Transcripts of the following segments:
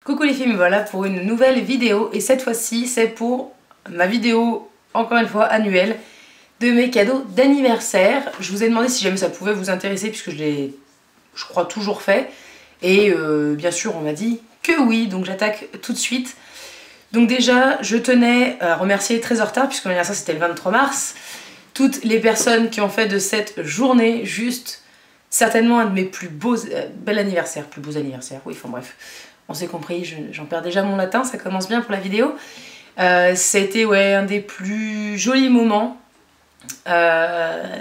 Coucou les filles, me voilà pour une nouvelle vidéo et cette fois-ci c'est pour ma vidéo, encore une fois annuelle, de mes cadeaux d'anniversaire. Je vous ai demandé si jamais ça pouvait vous intéresser puisque je l'ai, je crois, toujours fait. Et bien sûr on m'a dit que oui, donc j'attaque tout de suite. Donc déjà je tenais à remercier très en retard puisque mon anniversaire c'était le 23 mars. Toutes les personnes qui ont fait de cette journée juste certainement un de mes plus beaux, bel anniversaires, plus beaux anniversaires, oui, enfin bref. On s'est compris, j'en perds déjà mon latin, ça commence bien pour la vidéo. C'était ouais, un des plus jolis moments.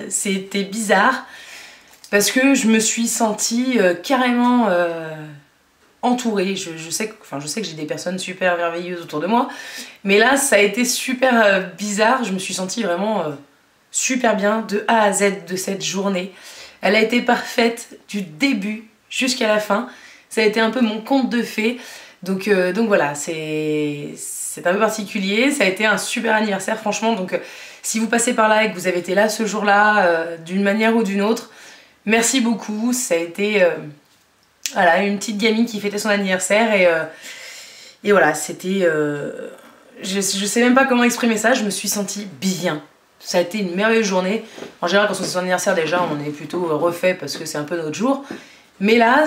C'était bizarre parce que je me suis sentie carrément entourée. Je sais que j'ai des personnes super merveilleuses autour de moi, mais là ça a été super bizarre. Je me suis sentie vraiment super bien de A à Z de cette journée. Elle a été parfaite du début jusqu'à la fin. Ça a été un peu mon conte de fées. Donc voilà, c'est un peu particulier. Ça a été un super anniversaire, franchement. Donc si vous passez par là et que vous avez été là ce jour-là, d'une manière ou d'une autre, merci beaucoup. Ça a été voilà, une petite gamine qui fêtait son anniversaire. Et voilà, c'était... je sais même pas comment exprimer ça. Je me suis sentie bien. Ça a été une merveilleuse journée. En général, quand c'est son anniversaire, déjà, on est plutôt refait parce que c'est un peu notre jour. Mais là...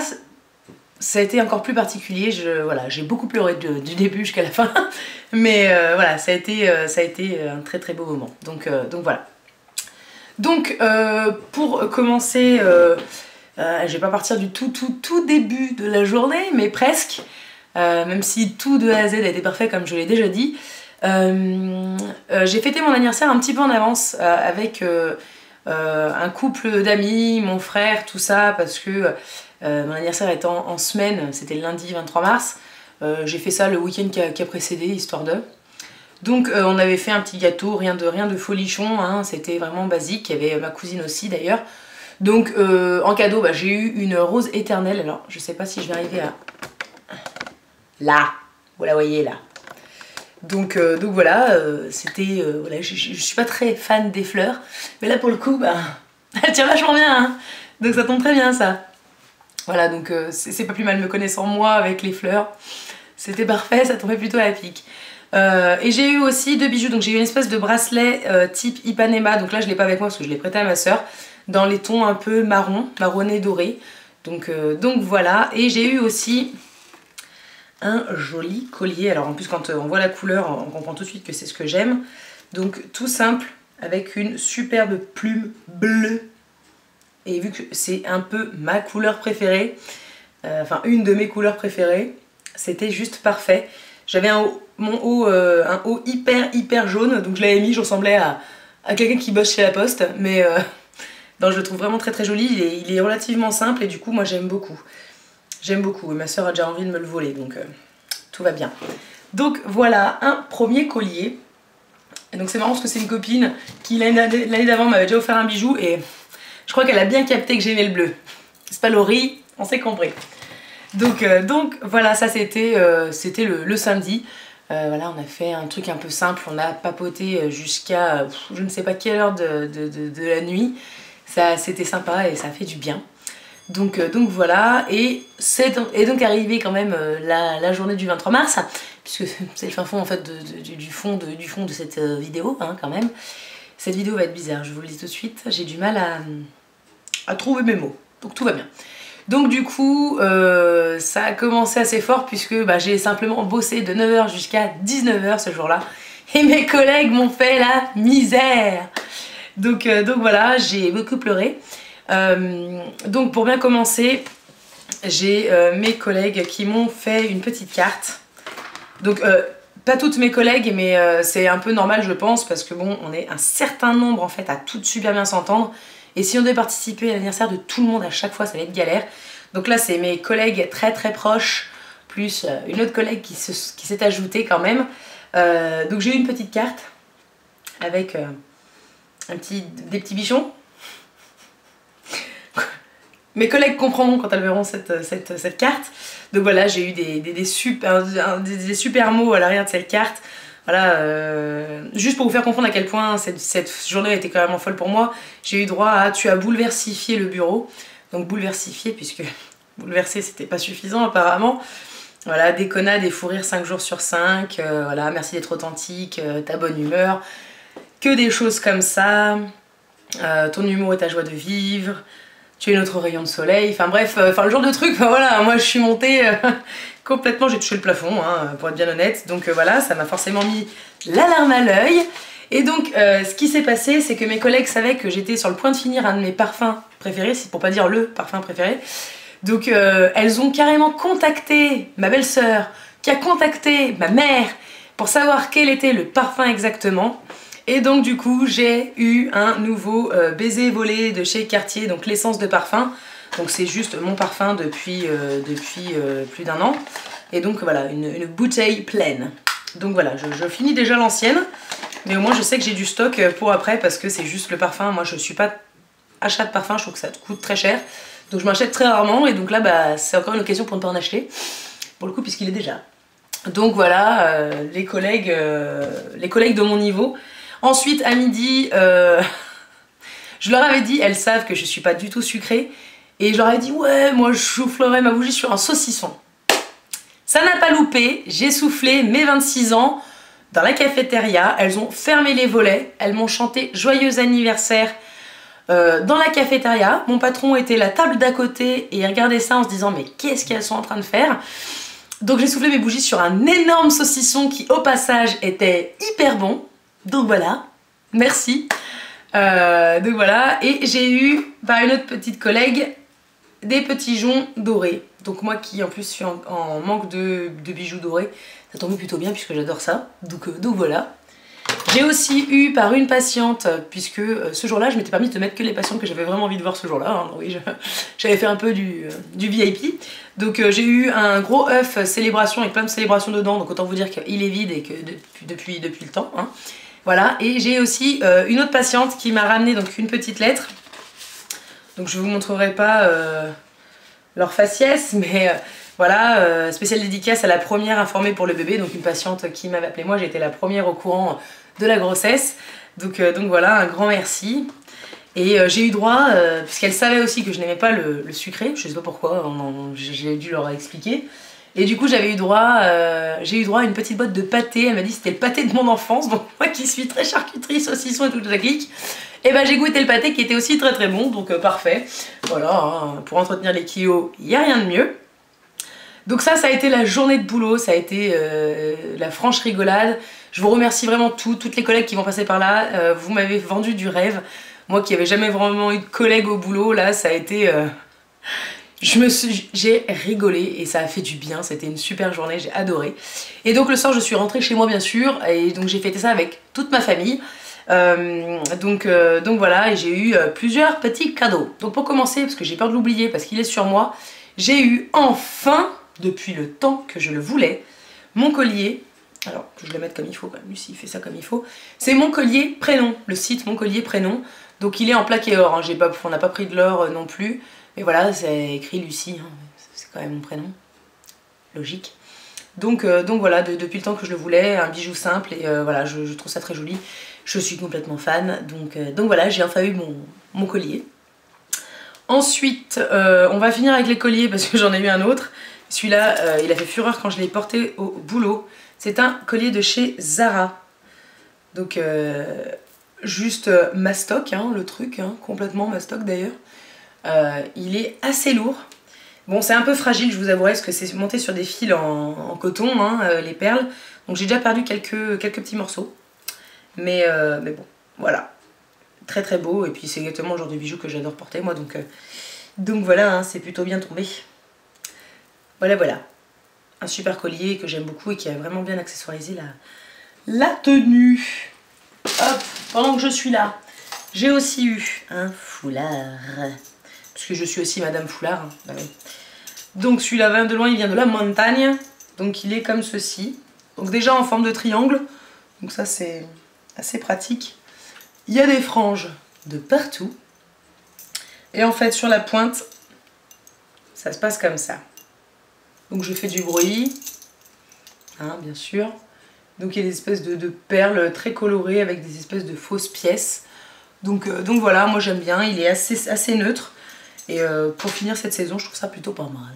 ça a été encore plus particulier, voilà, j'ai beaucoup pleuré du début jusqu'à la fin, mais voilà, ça a été un très très beau moment, donc voilà. Donc pour commencer, je vais pas partir du tout début de la journée, mais presque, même si tout de A à Z a été parfait comme je l'ai déjà dit. J'ai fêté mon anniversaire un petit peu en avance avec un couple d'amis, mon frère, tout ça, parce que mon anniversaire étant en semaine, c'était le lundi 23 mars, j'ai fait ça le week-end qui a précédé, histoire de. Donc on avait fait un petit gâteau, rien de folichon, hein, c'était vraiment basique, il y avait ma cousine aussi d'ailleurs. Donc en cadeau, j'ai eu une rose éternelle, alors je sais pas si je vais arriver à... là, vous la voyez là. Donc voilà, c'était... voilà, je suis pas très fan des fleurs, mais là pour le coup, elle tient vachement bien, hein, donc ça tombe très bien ça. Voilà, donc c'est pas plus mal me connaissant moi avec les fleurs. C'était parfait, ça tombait plutôt à la pique. Et j'ai eu aussi deux bijoux, donc j'ai eu une espèce de bracelet type Ipanema, donc là je l'ai pas avec moi parce que je l'ai prêté à ma soeur, dans les tons un peu marronné doré. Donc voilà, et j'ai eu aussi un joli collier. Alors en plus quand on voit la couleur, on comprend tout de suite que c'est ce que j'aime. Donc tout simple, avec une superbe plume bleue. Et vu que c'est un peu ma couleur préférée, enfin une de mes couleurs préférées, c'était juste parfait. J'avais un haut hyper jaune, donc je l'avais mis, je ressemblais à quelqu'un qui bosse chez la poste, mais non, je le trouve vraiment très très joli, il est relativement simple et du coup moi j'aime beaucoup. J'aime beaucoup et ma soeur a déjà envie de me le voler, donc tout va bien. Donc voilà, un premier collier. Et donc c'est marrant parce que c'est une copine qui l'année d'avant m'avait déjà offert un bijou et... je crois qu'elle a bien capté que j'aimais le bleu. C'est pas Laurie, on s'est compris. Donc voilà, ça c'était le samedi. Voilà, on a fait un truc un peu simple, on a papoté jusqu'à je ne sais pas quelle heure de la nuit. C'était sympa et ça a fait du bien. Donc voilà, et donc arrivé quand même la journée du 23 mars, puisque c'est le fin fond en fait du fond de cette vidéo, hein, quand même. Cette vidéo va être bizarre, je vous le dis tout de suite, j'ai du mal à trouver mes mots, donc tout va bien. Donc du coup, ça a commencé assez fort puisque j'ai simplement bossé de 9 h jusqu'à 19 h ce jour-là. Et mes collègues m'ont fait la misère. Donc voilà, j'ai beaucoup pleuré. Donc pour bien commencer, j'ai mes collègues qui m'ont fait une petite carte. Donc pas toutes mes collègues, mais c'est un peu normal je pense parce que bon, on est un certain nombre en fait à toutes super bien s'entendre. Et si on devait participer à l'anniversaire de tout le monde à chaque fois, ça va être galère. Donc là, c'est mes collègues très très proches, plus une autre collègue qui s'est ajoutée quand même. Donc j'ai eu une petite carte avec des petits bichons. Mes collègues comprendront quand elles verront cette carte. Donc voilà, j'ai eu des super mots à l'arrière de cette carte. Voilà, juste pour vous faire comprendre à quel point cette journée a été quand même folle pour moi, j'ai eu droit à tu as bouleversifié le bureau. Donc bouleversifié, puisque bouleversé c'était pas suffisant apparemment. Voilà, déconnade et fou rire 5 jours sur 5. Voilà, merci d'être authentique, ta bonne humeur. Que des choses comme ça. Ton humour et ta joie de vivre. Tu es notre rayon de soleil. Enfin bref, le genre de truc. Voilà, moi je suis montée complètement, j'ai touché le plafond, hein, pour être bien honnête. Donc voilà, ça m'a forcément mis la larme à l'œil. Et donc, ce qui s'est passé, c'est que mes collègues savaient que j'étais sur le point de finir un de mes parfums préférés, c'est pour pas dire le parfum préféré. Donc, elles ont carrément contacté ma belle-sœur, qui a contacté ma mère, pour savoir quel était le parfum exactement. Et donc, du coup, j'ai eu un nouveau baiser volé de chez Cartier, donc l'essence de parfum. Donc, c'est juste mon parfum depuis plus d'1 an. Et donc, voilà, une bouteille pleine. Donc voilà, je finis déjà l'ancienne. Mais au moins je sais que j'ai du stock pour après parce que c'est juste le parfum. Moi je suis pas achat de parfum, je trouve que ça coûte très cher. Donc je m'achète très rarement et donc là bah, c'est encore une occasion pour ne pas en acheter. Pour le coup puisqu'il est déjà. Donc voilà, les collègues de mon niveau. Ensuite à midi, je leur avais dit, elles savent que je suis pas du tout sucrée. Et je leur ai dit ouais moi je soufflerai ma bougie sur un saucisson. Ça n'a pas loupé, j'ai soufflé mes 26 ans. Dans la cafétéria, elles ont fermé les volets, elles m'ont chanté joyeux anniversaire dans la cafétéria. Mon patron était la table d'à côté et il regardait ça en se disant mais qu'est-ce qu'elles sont en train de faire? Donc j'ai soufflé mes bougies sur un énorme saucisson qui au passage était hyper bon. Donc voilà, merci. Donc voilà, et j'ai eu par une autre petite collègue des petits joncs dorés. Donc moi qui en plus suis en manque de bijoux dorés, ça tombe plutôt bien puisque j'adore ça. Donc voilà. J'ai aussi eu par une patiente, puisque ce jour-là je m'étais permis de mettre que les patientes que j'avais vraiment envie de voir ce jour-là. Hein. Oui, j'avais fait un peu du VIP. Donc j'ai eu un gros œuf célébration avec plein de célébrations dedans. Donc autant vous dire qu'il est vide et que depuis le temps. Hein. Voilà. Et j'ai aussi une autre patiente qui m'a ramené donc une petite lettre. Donc je vous montrerai pas leur faciès, mais voilà, spéciale dédicace à la première informée pour le bébé, donc une patiente qui m'avait appelé moi, j'ai été la première au courant de la grossesse. Donc voilà, un grand merci. Et j'ai eu droit, puisqu'elle savait aussi que je n'aimais pas le sucré, je sais pas pourquoi, j'ai dû leur expliquer. Et du coup j'ai eu droit à une petite boîte de pâté, elle m'a dit c'était le pâté de mon enfance, donc moi qui suis très charcuterie, saucisson et tout ça clique. Et ben j'ai goûté le pâté qui était aussi très très bon, donc parfait. Voilà, hein, pour entretenir les kilos, il n'y a rien de mieux. Donc ça a été la journée de boulot, ça a été la franche rigolade. Je vous remercie vraiment toutes les collègues qui vont passer par là. Vous m'avez vendu du rêve. Moi qui n'avais jamais vraiment eu de collègues au boulot, là ça a été... j'ai rigolé et ça a fait du bien, c'était une super journée, j'ai adoré. Et donc le soir je suis rentrée chez moi bien sûr, et donc j'ai fêté ça avec toute ma famille. Donc voilà, et j'ai eu plusieurs petits cadeaux. Donc pour commencer, parce que j'ai peur de l'oublier, parce qu'il est sur moi, j'ai eu enfin, depuis le temps que je le voulais, mon collier. Alors que je le mette comme il faut quand même, Lucie fait ça comme il faut. C'est mon collier prénom, le site Mon Collier Prénom. Donc il est en plaqué or, hein. On n'a pas pris de l'or non plus. Mais voilà, c'est écrit Lucie, hein. C'est quand même mon prénom. Logique. Donc voilà, depuis le temps que je le voulais, un bijou simple et voilà, je trouve ça très joli. Je suis complètement fan, donc voilà, j'ai enfin eu mon collier. Ensuite, on va finir avec les colliers parce que j'en ai eu un autre. Celui-là, il a fait fureur quand je l'ai porté au boulot. C'est un collier de chez Zara. Donc juste mastoc, hein, le truc, hein, complètement mastoc d'ailleurs. Il est assez lourd. Bon, c'est un peu fragile, je vous avouerai, parce que c'est monté sur des fils en coton, hein, les perles. Donc j'ai déjà perdu quelques petits morceaux. Mais bon, voilà. Très très beau, et puis c'est exactement le genre de bijoux que j'adore porter, moi. Donc voilà, hein, c'est plutôt bien tombé. Voilà. Un super collier que j'aime beaucoup et qui a vraiment bien accessoirisé la tenue. Hop, pendant que je suis là, j'ai aussi eu un foulard. Parce que je suis aussi Madame Foulard. Hein. Bah oui. Donc celui-là, de loin, il vient de la montagne. Donc il est comme ceci. Donc déjà en forme de triangle. Donc ça c'est assez pratique. Il y a des franges de partout. Et en fait sur la pointe, ça se passe comme ça. Donc je fais du bruit. Hein, bien sûr. Donc il y a des espèces de perles très colorées avec des espèces de fausses pièces. Donc voilà, moi j'aime bien. Il est assez neutre. Et pour finir cette saison, je trouve ça plutôt pas mal.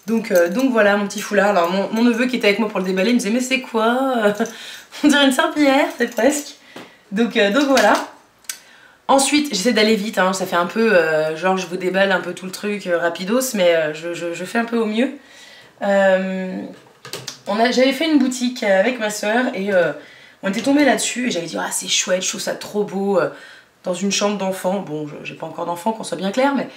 Donc voilà mon petit foulard. Alors mon neveu qui était avec moi pour le déballer me disait mais c'est quoi? On dirait une serpillière, c'est presque. Donc voilà. Ensuite j'essaie d'aller vite, hein. Ça fait un peu genre je vous déballe un peu tout le truc rapidos, mais je fais un peu au mieux. J'avais fait une boutique avec ma soeur et on était tombé là-dessus et j'avais dit ah c'est chouette, je trouve ça trop beau dans une chambre d'enfant. Bon j'ai pas encore d'enfant qu'on soit bien clair, mais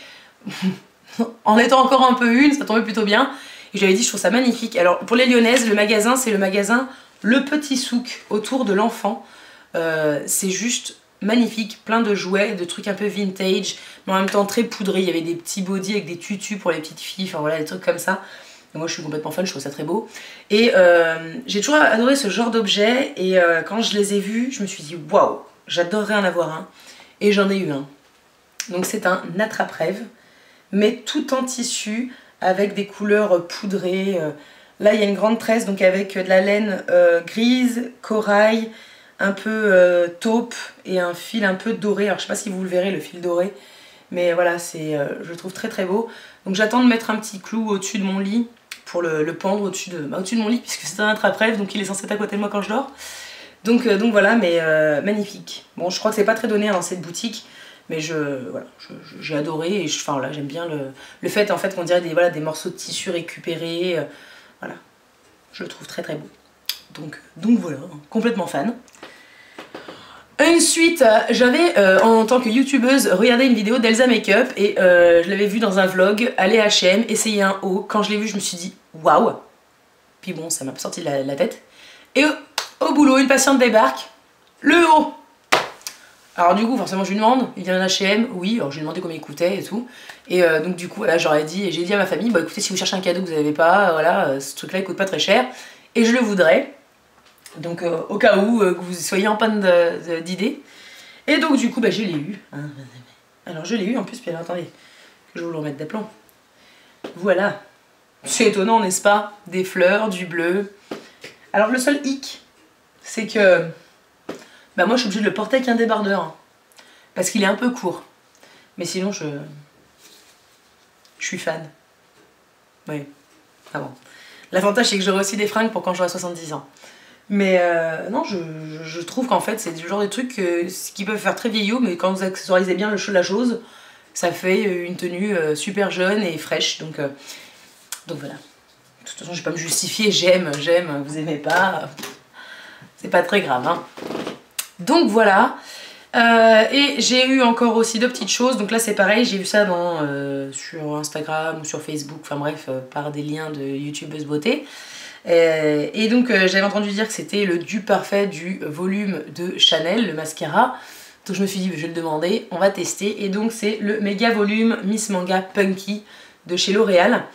en étant encore un peu une, ça tombait plutôt bien. Et j'avais dit je trouve ça magnifique. Alors pour les Lyonnaises, le magasin c'est le magasin Le Petit Souk autour de l'enfant. C'est juste magnifique, plein de jouets, de trucs un peu vintage, mais en même temps très poudrés. Il y avait des petits bodys avec des tutus pour les petites filles, enfin voilà des trucs comme ça. Et moi je suis complètement fan, je trouve ça très beau. Et j'ai toujours adoré ce genre d'objets et quand je les ai vus, je me suis dit waouh, j'adorerais en avoir un. Et j'en ai eu un. Donc c'est un attrape-rêve, mais tout en tissu avec des couleurs poudrées. Là il y a une grande tresse donc avec de la laine grise, corail, un peu taupe et un fil un peu doré. Alors je sais pas si vous le verrez le fil doré, mais voilà c'est je le trouve très très beau. Donc j'attends de mettre un petit clou au-dessus de mon lit pour le pendre au-dessus de mon lit puisque c'est un attrape-rêve donc il est censé être à côté de moi quand je dors. Donc voilà mais magnifique. Bon je crois que c'est pas très donné dans cette boutique. Mais voilà, j'ai adoré et enfin là j'aime bien le fait en fait qu'on dirait des morceaux de tissu récupérés, voilà, je le trouve très très beau. Donc voilà, complètement fan. Ensuite, j'avais en tant que youtubeuse regardé une vidéo d'Elsa Makeup et je l'avais vue dans un vlog, aller à H&M, essayer un haut. Quand je l'ai vu, je me suis dit waouh. Puis bon, ça m'a sorti de la tête. Et au boulot, une patiente débarque, le haut. Alors du coup forcément je lui demande, il vient d'un H&M, oui, alors je lui ai demandé combien il coûtait et tout. Et donc du coup là j'aurais dit, et j'ai dit à ma famille, bah écoutez si vous cherchez un cadeau que vous n'avez pas, voilà, ce truc là il coûte pas très cher, et je le voudrais. Donc au cas où que vous soyez en panne d'idées. Et donc du coup bah je l'ai eu. Alors je l'ai eu en plus, puis alors, attendez, que je vous le remette d'aplomb. Voilà. C'est étonnant n'est-ce pas? Des fleurs, du bleu. Alors le seul hic, c'est que bah moi je suis obligée de le porter avec un débardeur hein, parce qu'il est un peu court, mais sinon je suis fan. Oui, ah bon. L'avantage c'est que j'aurai aussi des fringues pour quand j'aurai 70 ans. Mais non, je trouve qu'en fait c'est du genre de trucs qui peuvent faire très vieillot, mais quand vous accessoirisez bien la chose, ça fait une tenue super jeune et fraîche. Donc voilà. De toute façon je vais pas me justifier, j'aime, vous aimez pas, c'est pas très grave hein. Donc voilà, et j'ai eu encore aussi deux petites choses, donc là c'est pareil, j'ai vu ça sur Instagram ou sur Facebook, enfin bref, par des liens de youtubeuse beauté. Et donc j'avais entendu dire que c'était le dupe parfait du volume de Chanel, le mascara. Donc je me suis dit, je vais le demander, on va tester. Et donc c'est le méga volume Miss Manga Punky de chez L'Oréal.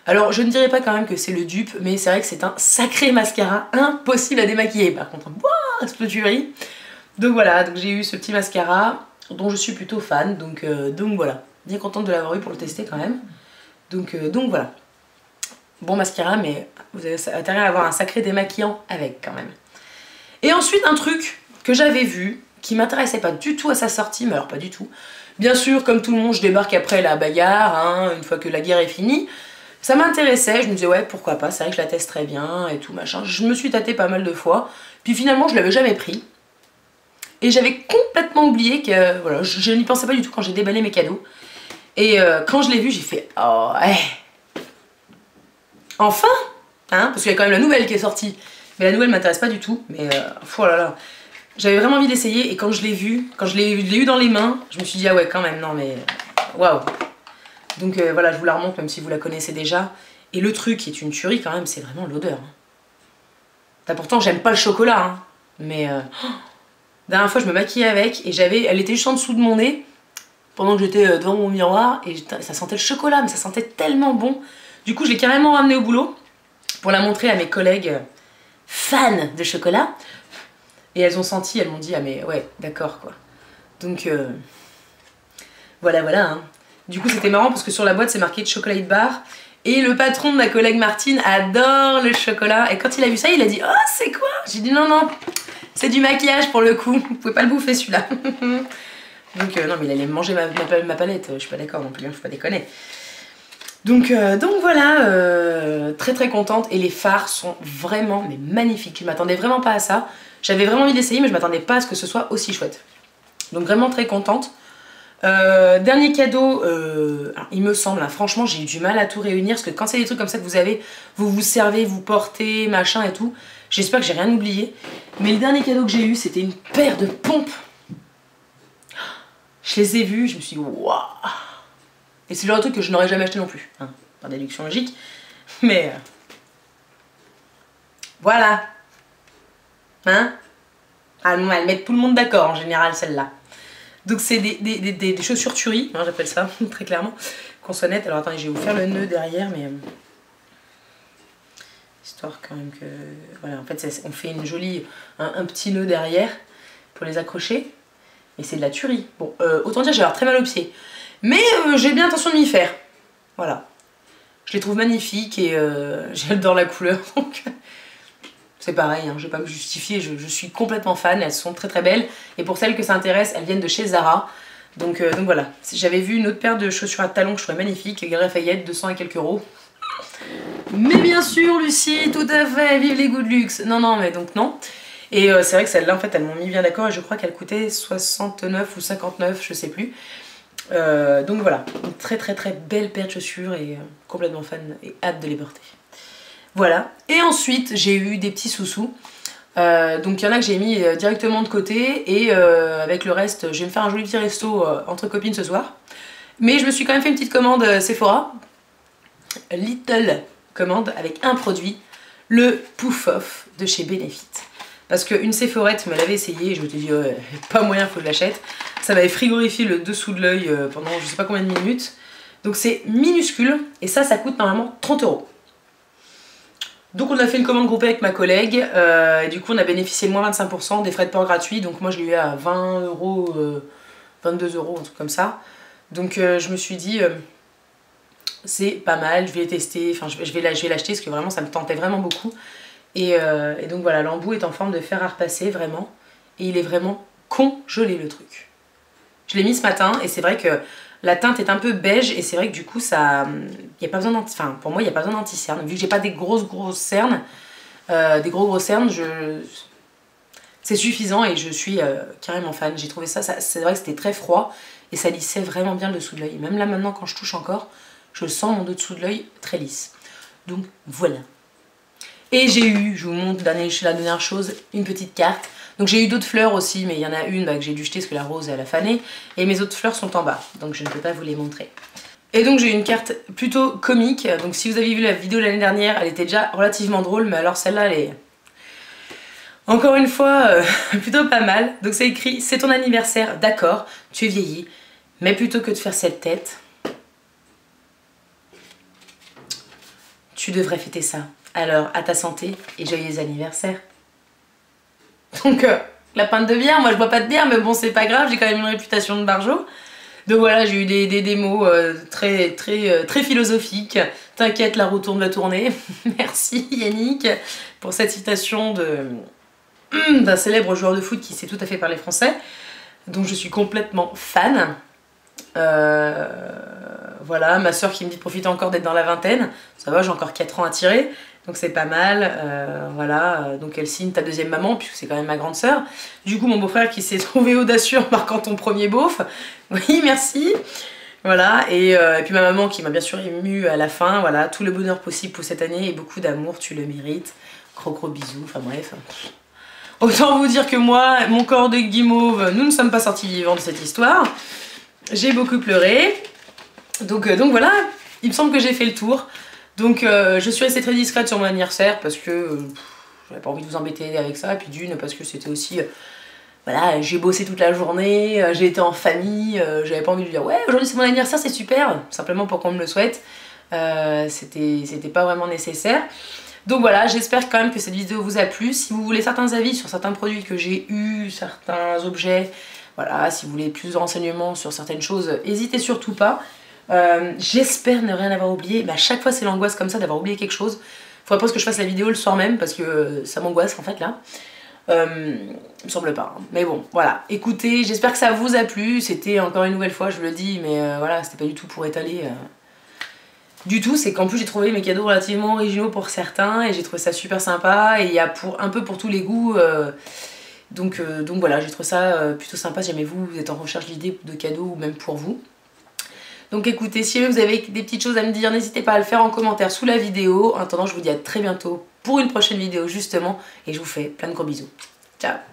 Alors je ne dirais pas quand même que c'est le dupe, mais c'est vrai que c'est un sacré mascara, impossible à démaquiller. Par contre, waouh, explotuerie. Donc voilà, donc j'ai eu ce petit mascara dont je suis plutôt fan, donc voilà, bien contente de l'avoir eu pour le tester quand même. Donc voilà, bon mascara, mais vous avez intérêt à avoir un sacré démaquillant avec quand même. Et ensuite un truc que j'avais vu, qui m'intéressait pas du tout à sa sortie, mais alors pas du tout. Bien sûr, comme tout le monde, je débarque après la bagarre, hein, une fois que la guerre est finie. Ça m'intéressait, je me disais ouais pourquoi pas, c'est vrai que je la teste très bien et tout machin. Je me suis tâtée pas mal de fois, puis finalement je l'avais jamais pris. Et j'avais complètement oublié que voilà, je n'y pensais pas du tout quand j'ai déballé mes cadeaux. Et quand je l'ai vu, j'ai fait oh ouais. Enfin hein, parce qu'il y a quand même la nouvelle qui est sortie. Mais la nouvelle m'intéresse pas du tout. Mais oh là là. J'avais vraiment envie d'essayer et quand je l'ai vu, quand je l'ai eu dans les mains, je me suis dit ah ouais quand même, non mais waouh. Donc voilà, je vous la remonte même si vous la connaissez déjà. Et le truc qui est une tuerie quand même, c'est vraiment l'odeur. Hein. Pourtant j'aime pas le chocolat, hein, mais la dernière fois je me maquillais avec et elle était juste en dessous de mon nez pendant que j'étais devant mon miroir et ça sentait le chocolat, mais ça sentait tellement bon. Du coup je l'ai carrément ramenée au boulot pour la montrer à mes collègues fans de chocolat. Et elles ont senti, elles m'ont dit ah mais ouais d'accord quoi. Donc voilà hein. Du coup c'était marrant parce que sur la boîte c'est marqué chocolate bar. Et le patron de ma collègue Martine adore le chocolat. Et quand il a vu ça il a dit oh c'est quoi? J'ai dit non c'est du maquillage pour le coup, vous pouvez pas le bouffer celui-là. Donc non mais il allait manger ma palette, je suis pas d'accord non plus, faut pas déconner. Donc voilà, très très contente. Et les fards sont vraiment mais magnifiques. Je m'attendais vraiment pas à ça. J'avais vraiment envie d'essayer, mais je m'attendais pas à ce que ce soit aussi chouette. Donc vraiment très contente. Dernier cadeau, alors, il me semble, hein, franchement j'ai eu du mal à tout réunir parce que quand c'est des trucs comme ça que vous avez, vous vous servez, vous portez, machin et tout, j'espère que j'ai rien oublié. Mais le dernier cadeau que j'ai eu, c'était une paire de pompes. Je les ai vues, je me suis dit waouh. Et c'est le genre de truc que je n'aurais jamais acheté non plus, hein, par déduction logique. Mais voilà. Hein? Elles mettent tout le monde d'accord en général celle-là. Donc c'est des chaussures tuerie, hein, j'appelle ça, très clairement, qu'on soit net. Alors attendez, je vais vous faire le nœud derrière, mais... histoire quand même que... Voilà, en fait, on fait une jolie... un petit nœud derrière pour les accrocher. Mais c'est de la tuerie. Bon, autant dire, j'ai avoir très mal aux pieds. Mais j'ai bien intention de m'y faire. Voilà. Je les trouve magnifiques et j'adore la couleur, donc... C'est pareil, hein, je vais pas me justifier, je suis complètement fan, elles sont très très belles. Et pour celles que ça intéresse, elles viennent de chez Zara. Donc voilà, j'avais vu une autre paire de chaussures à talons que je trouvais magnifique, Galeries Lafayette, 200 et quelques euros. Mais bien sûr Lucie, tout à fait, vive les goûts de luxe. Non, non, mais donc non. Et c'est vrai que celles-là, en fait, elles m'ont mis bien d'accord et je crois qu'elles coûtaient 69 ou 59, je sais plus. Donc voilà, une très très très belle paire de chaussures et complètement fan et hâte de les porter. Voilà, et ensuite j'ai eu des petits sous-sous. Donc il y en a que j'ai mis directement de côté et avec le reste, je vais me faire un joli petit resto entre copines ce soir. Mais je me suis quand même fait une petite commande Sephora. Little commande avec un produit, le Poof Off de chez Benefit. Parce qu'une Sephorette me l'avait essayé et je me suis dit, pas moyen, faut que je l'achète. Ça m'avait frigorifié le dessous de l'œil pendant je sais pas combien de minutes. Donc c'est minuscule et ça coûte normalement 30 euros. Donc on a fait une commande groupée avec ma collègue et du coup on a bénéficié de moins 25% des frais de port gratuits. Donc moi je l'ai eu à 20 euros, 22 euros, un truc comme ça. Donc je me suis dit c'est pas mal, je vais les tester, enfin je vais l'acheter parce que vraiment ça me tentait vraiment beaucoup. Et donc voilà, l'embout est en forme de fer à repasser vraiment. Et il est vraiment congelé le truc. Je l'ai mis ce matin et c'est vrai que la teinte est un peu beige et c'est vrai que du coup ça, y a pas besoin enfin pour moi il n'y a pas besoin d'anti-cerne. Vu que j'ai pas des grosses cernes, c'est suffisant et je suis carrément fan. J'ai trouvé ça, c'est vrai que c'était très froid et ça lissait vraiment bien le dessous de l'œil. Même là maintenant quand je touche encore, je sens mon dessous de l'œil très lisse. Donc voilà. Et j'ai eu, je vous montre la dernière chose, une petite carte. Donc j'ai eu d'autres fleurs aussi, mais il y en a une que j'ai dû jeter parce que la rose elle a fané. Et mes autres fleurs sont en bas, donc je ne peux pas vous les montrer. Et donc j'ai eu une carte plutôt comique. Donc si vous avez vu la vidéo l'année dernière, elle était déjà relativement drôle, mais alors celle-là elle est... encore une fois, plutôt pas mal. Donc c'est écrit, c'est ton anniversaire, d'accord, tu es vieilli, mais plutôt que de faire cette tête, tu devrais fêter ça. Alors, à ta santé et joyeux anniversaire. Donc, la pinte de bière, moi je bois pas de bière, mais bon, c'est pas grave, j'ai quand même une réputation de barjot. Donc voilà, j'ai eu des mots très philosophiques. T'inquiète, la roue tourne va tourner. Merci Yannick pour cette citation d'un célèbre joueur de foot qui sait tout à fait parler français, dont je suis complètement fan. Voilà, ma soeur qui me dit de profiter encore d'être dans la vingtaine. Ça va, j'ai encore 4 ans à tirer. Donc c'est pas mal, voilà, donc elle signe ta deuxième maman, puisque c'est quand même ma grande sœur. Du coup, mon beau-frère qui s'est trouvé audacieux en marquant ton premier beauf. Oui, merci. Voilà, et puis ma maman qui m'a bien sûr émue à la fin. Voilà, tout le bonheur possible pour cette année et beaucoup d'amour, tu le mérites. Gros bisous, enfin bref. Autant vous dire que moi, mon corps de guimauve, nous ne sommes pas sortis vivants de cette histoire. J'ai beaucoup pleuré. Donc voilà, il me semble que j'ai fait le tour. Donc je suis restée très discrète sur mon anniversaire parce que j'avais pas envie de vous embêter avec ça. Et puis d'une, parce que c'était aussi... voilà, j'ai bossé toute la journée, j'ai été en famille, j'avais pas envie de lui dire ouais, aujourd'hui c'est mon anniversaire, c'est super, simplement pour qu'on me le souhaite. C'était pas vraiment nécessaire. Donc voilà, j'espère quand même que cette vidéo vous a plu. Si vous voulez certains avis sur certains produits que j'ai eu, certains objets, voilà, si vous voulez plus de renseignements sur certaines choses, n'hésitez surtout pas. J'espère ne rien avoir oublié, mais à chaque fois c'est l'angoisse comme ça d'avoir oublié quelque chose. Faudrait pas que je fasse la vidéo le soir même parce que ça m'angoisse en fait là. Il me semble pas, hein. Mais bon, voilà. Écoutez, j'espère que ça vous a plu. C'était encore une nouvelle fois, je vous le dis, mais voilà, c'était pas du tout pour étaler du tout, c'est qu'en plus j'ai trouvé mes cadeaux relativement originaux pour certains et j'ai trouvé ça super sympa et il y a un peu pour tous les goûts. Donc voilà, j'ai trouvé ça plutôt sympa si jamais vous êtes en recherche d'idées de cadeaux ou même pour vous. Donc écoutez, si vous avez des petites choses à me dire, n'hésitez pas à le faire en commentaire sous la vidéo. En attendant, je vous dis à très bientôt pour une prochaine vidéo justement et je vous fais plein de gros bisous. Ciao!